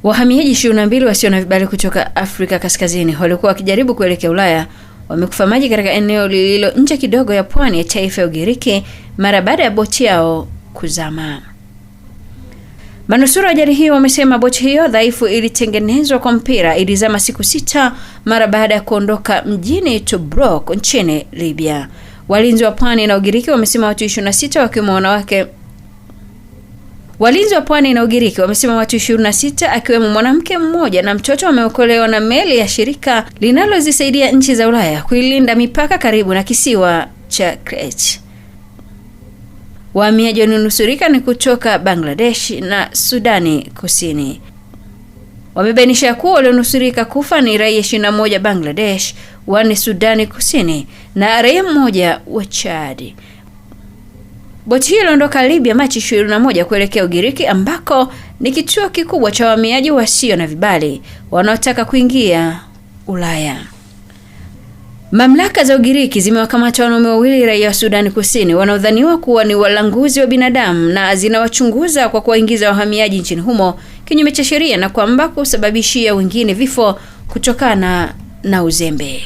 Wahamiaji 22 wasio na vibali kutoka Afrika Kaskazini walikuwa wakijaribu kuelekea Ulaya wamekufa maji katika eneo lililo nje kidogo ya pwani ya taifa ya Ugiriki mara baada ya boti yao kuzama. Manusura ajali hiyo wamesema boti hiyo dhaifu ilitengenezwa kwa mpira ilizama siku 6 mara baada ya kuondoka mjini Tobruk nchini Libya. Walinzi wa pwani na Ugiriki wamesema watu 26 wakiwemo wanawake. Walinzi wa pwani na Ugiriki wamesema watu 26 akiwemo mwanamke mmoja na mtoto wameokolewa na meli ya shirika linalozisaidia nchi za Ulaya kuilinda mipaka karibu na kisiwa cha Crete. Wahamiaji walionusurika ni kutoka Bangladesh na Sudani Kusini. Wamebainisha kuwa walionusurika kufa ni raia 21 Bangladesh, 4 Sudani Kusini na raia mmoja wa Chad. Boti hiyo iliondoka Libya Machi 21 kuelekea Ugiriki ambako ni kituo kikubwa cha wahamiaji wasio na vibali wanaotaka kuingia Ulaya. Mamlaka za Ugiriki zimewakamata wanaume 2 raia wa Sudani Kusini wanaodhaniwa kuwa ni walanguzi wa binadamu na zinawachunguza kwa kuwaingiza wahamiaji nchini humo kinyume cha sheria na kwamba kusababishia wengine vifo kutokana na uzembe.